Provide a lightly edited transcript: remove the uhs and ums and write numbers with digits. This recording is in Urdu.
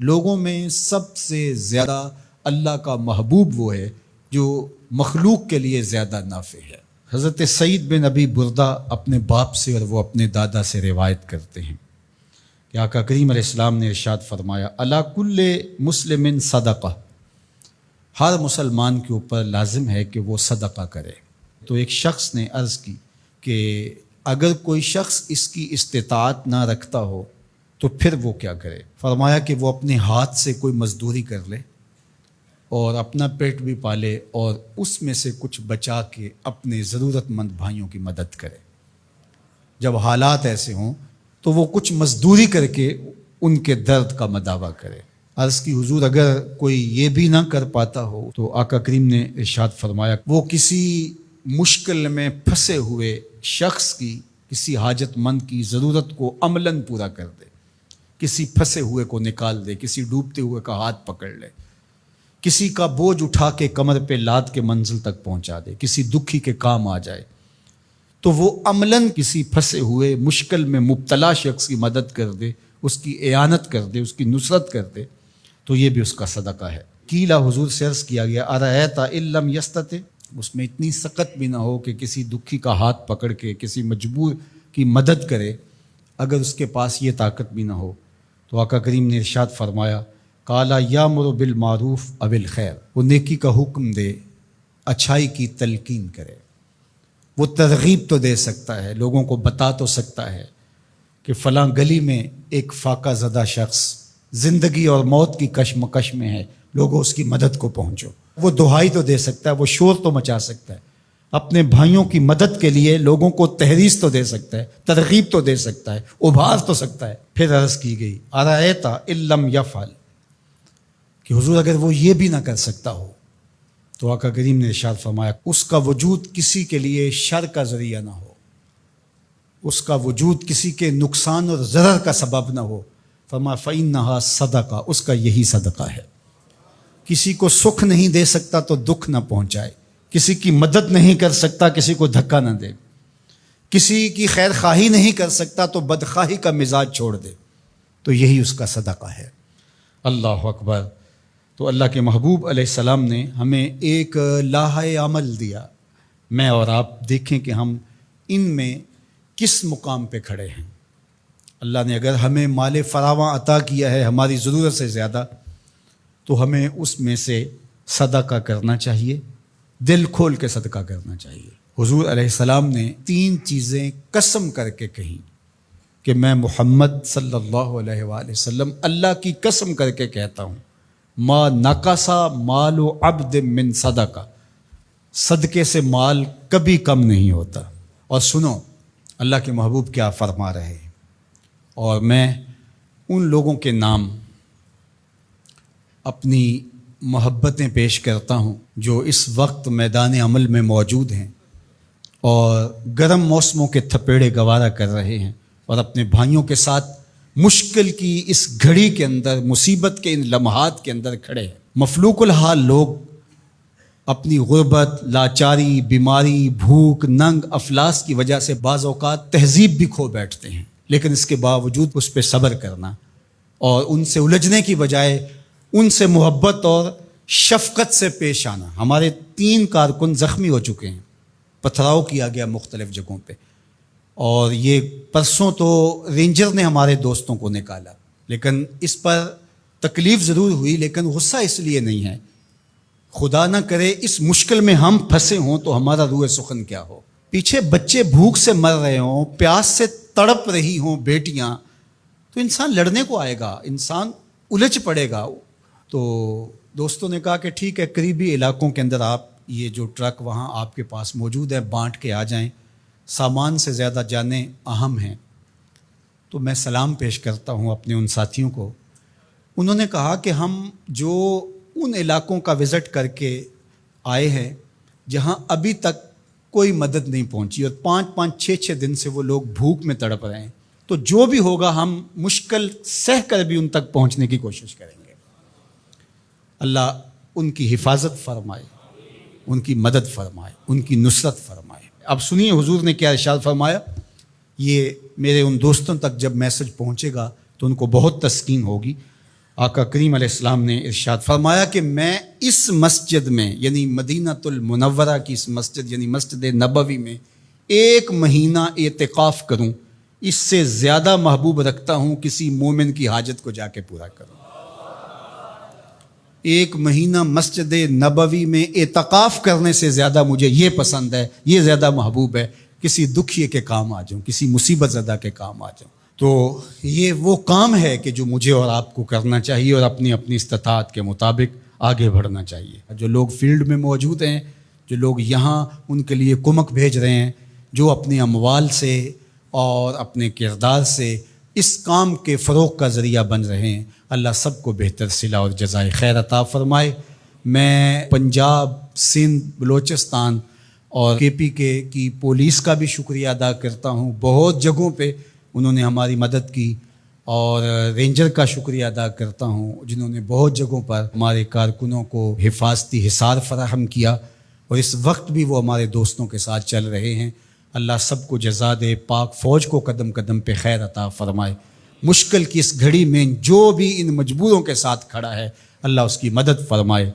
لوگوں میں سب سے زیادہ اللہ کا محبوب وہ ہے جو مخلوق کے لیے زیادہ نافع ہے۔ حضرت سعید بن ابی بردہ اپنے باپ سے اور وہ اپنے دادا سے روایت کرتے ہیں کہ آقا کریم علیہ السلام نے ارشاد فرمایا علی کل مسلم صدقہ، ہر مسلمان کے اوپر لازم ہے کہ وہ صدقہ کرے۔ تو ایک شخص نے عرض کی کہ اگر کوئی شخص اس کی استطاعت نہ رکھتا ہو تو پھر وہ کیا کرے؟ فرمایا کہ وہ اپنے ہاتھ سے کوئی مزدوری کر لے اور اپنا پیٹ بھی پالے اور اس میں سے کچھ بچا کے اپنے ضرورت مند بھائیوں کی مدد کرے۔ جب حالات ایسے ہوں تو وہ کچھ مزدوری کر کے ان کے درد کا مداوع کرے۔ عرض کی حضور اگر کوئی یہ بھی نہ کر پاتا ہو تو آقا کریم نے ارشاد فرمایا وہ کسی مشکل میں پھنسے ہوئے شخص کی، کسی حاجت مند کی ضرورت کو عملاً پورا کر دے، کسی پھنسے ہوئے کو نکال دے، کسی ڈوبتے ہوئے کا ہاتھ پکڑ لے، کسی کا بوجھ اٹھا کے کمر پہ لاد کے منزل تک پہنچا دے، کسی دکھی کے کام آ جائے، تو وہ عملاً کسی پھنسے ہوئے مشکل میں مبتلا شخص کی مدد کر دے، اس کی اعانت کر دے، اس کی نصرت کر دے، تو یہ بھی اس کا صدقہ ہے۔ کیلا حضور سے عرض کیا گیا ارأیت ان لم یستطع، اس میں اتنی سخت بھی نہ ہو کہ کسی دکھی کا ہاتھ پکڑ کے کسی مجبور کی مدد کرے، اگر اس کے پاس یہ طاقت بھی نہ ہو تو آقا کریم نے ارشاد فرمایا قال یامر بالمعروف او الخیر، وہ نیکی کا حکم دے، اچھائی کی تلقین کرے۔ وہ ترغیب تو دے سکتا ہے، لوگوں کو بتا تو سکتا ہے کہ فلاں گلی میں ایک فاقہ زدہ شخص زندگی اور موت کی کشمکش میں ہے، لوگوں اس کی مدد کو پہنچو۔ وہ دہائی تو دے سکتا ہے، وہ شور تو مچا سکتا ہے، اپنے بھائیوں کی مدد کے لیے لوگوں کو تحریض تو دے سکتا ہے، ترغیب تو دے سکتا ہے، ابھار تو سکتا ہے۔ پھر عرض کی گئی ارأیت ان لم یفعل، کہ حضور اگر وہ یہ بھی نہ کر سکتا ہو تو آقا کریم نے ارشاد فرمایا اس کا وجود کسی کے لیے شر کا ذریعہ نہ ہو، اس کا وجود کسی کے نقصان اور ضرر کا سبب نہ ہو، فرمایا فإنہا صدقہ، اس کا یہی صدقہ ہے۔ کسی کو سکھ نہیں دے سکتا تو دکھ نہ پہنچائے، کسی کی مدد نہیں کر سکتا کسی کو دھکا نہ دے، کسی کی خیر خواہی نہیں کر سکتا تو بدخواہی کا مزاج چھوڑ دے، تو یہی اس کا صدقہ ہے۔ اللہ اکبر۔ تو اللہ کے محبوب علیہ السلام نے ہمیں ایک لائحہ عمل دیا، میں اور آپ دیکھیں کہ ہم ان میں کس مقام پہ کھڑے ہیں۔ اللہ نے اگر ہمیں مال فراواں عطا کیا ہے ہماری ضرورت سے زیادہ، تو ہمیں اس میں سے صدقہ کرنا چاہیے، دل کھول کے صدقہ کرنا چاہیے۔ حضور علیہ السلام نے 3 چیزیں قسم کر کے کہیں کہ میں محمد صلی اللہ علیہ وآلہ وسلم اللہ کی قسم کر کے کہتا ہوں ما نقصا مال عبد من صدقہ، صدقے سے مال کبھی کم نہیں ہوتا۔ اور سنو اللہ کے محبوب کیا فرما رہے ہیں، اور میں ان لوگوں کے نام اپنی محبتیں پیش کرتا ہوں جو اس وقت میدان عمل میں موجود ہیں اور گرم موسموں کے تھپیڑے گوارا کر رہے ہیں اور اپنے بھائیوں کے ساتھ مشکل کی اس گھڑی کے اندر، مصیبت کے ان لمحات کے اندر کھڑے ہیں۔ مفلوق الحال لوگ اپنی غربت، لاچاری، بیماری، بھوک، ننگ، افلاس کی وجہ سے بعض اوقات تہذیب بھی کھو بیٹھتے ہیں، لیکن اس کے باوجود اس پہ صبر کرنا اور ان سے الجھنے کی بجائے ان سے محبت اور شفقت سے پیش آنا۔ ہمارے 3 کارکن زخمی ہو چکے ہیں، پتھراؤ کیا گیا مختلف جگہوں پہ، اور یہ پرسوں تو رینجر نے ہمارے دوستوں کو نکالا، لیکن اس پر تکلیف ضرور ہوئی، لیکن غصہ اس لیے نہیں ہے، خدا نہ کرے اس مشکل میں ہم پھنسے ہوں تو ہمارا روح سخن کیا ہو۔ پیچھے بچے بھوک سے مر رہے ہوں، پیاس سے تڑپ رہی ہوں بیٹیاں، تو انسان لڑنے کو آئے گا، انسان الجھ پڑے گا۔ تو دوستوں نے کہا کہ ٹھیک ہے، قریبی علاقوں کے اندر آپ یہ جو ٹرک وہاں آپ کے پاس موجود ہے بانٹ کے آ جائیں، سامان سے زیادہ جانیں اہم ہیں۔ تو میں سلام پیش کرتا ہوں اپنے ان ساتھیوں کو۔ انہوں نے کہا کہ ہم جو ان علاقوں کا وزٹ کر کے آئے ہیں جہاں ابھی تک کوئی مدد نہیں پہنچی اور 5-5 6-6 دن سے وہ لوگ بھوک میں تڑپ رہے ہیں، تو جو بھی ہوگا ہم مشکل سہ کر بھی ان تک پہنچنے کی کوشش کریں گے۔ اللہ ان کی حفاظت فرمائے، ان کی مدد فرمائے، ان کی نصرت فرمائے۔ اب سنیے حضور نے کیا ارشاد فرمایا، یہ میرے ان دوستوں تک جب میسج پہنچے گا تو ان کو بہت تسکین ہوگی۔ آقا کریم علیہ السلام نے ارشاد فرمایا کہ میں اس مسجد میں یعنی مدینۃ المنورہ کی اس مسجد یعنی مسجد نبوی میں 1 مہینہ اعتکاف کروں، اس سے زیادہ محبوب رکھتا ہوں کسی مومن کی حاجت کو جا کے پورا کروں۔ 1 مہینہ مسجد نبوی میں اعتکاف کرنے سے زیادہ مجھے یہ پسند ہے، یہ زیادہ محبوب ہے، کسی دکھیے کے کام آ جاؤں، کسی مصیبت زدہ کے کام آ جاؤں۔ تو یہ وہ کام ہے کہ جو مجھے اور آپ کو کرنا چاہیے اور اپنی اپنی استطاعت کے مطابق آگے بڑھنا چاہیے۔ جو لوگ فیلڈ میں موجود ہیں، جو لوگ یہاں ان کے لیے کمک بھیج رہے ہیں، جو اپنے اموال سے اور اپنے کردار سے اس کام کے فروغ کا ذریعہ بن رہے ہیں، اللہ سب کو بہتر صلہ اور جزائے خیر عطا فرمائے۔ میں پنجاب، سندھ، بلوچستان اور KP کی پولیس کا بھی شکریہ ادا کرتا ہوں، بہت جگہوں پہ انہوں نے ہماری مدد کی، اور رینجر کا شکریہ ادا کرتا ہوں جنہوں نے بہت جگہوں پر ہمارے کارکنوں کو حفاظتی حصار فراہم کیا، اور اس وقت بھی وہ ہمارے دوستوں کے ساتھ چل رہے ہیں۔ اللہ سب کو جزا دے، پاک فوج کو قدم قدم پہ خیر عطا فرمائے۔ مشکل کی اس گھڑی میں جو بھی ان مجبوروں کے ساتھ کھڑا ہے، اللہ اس کی مدد فرمائے۔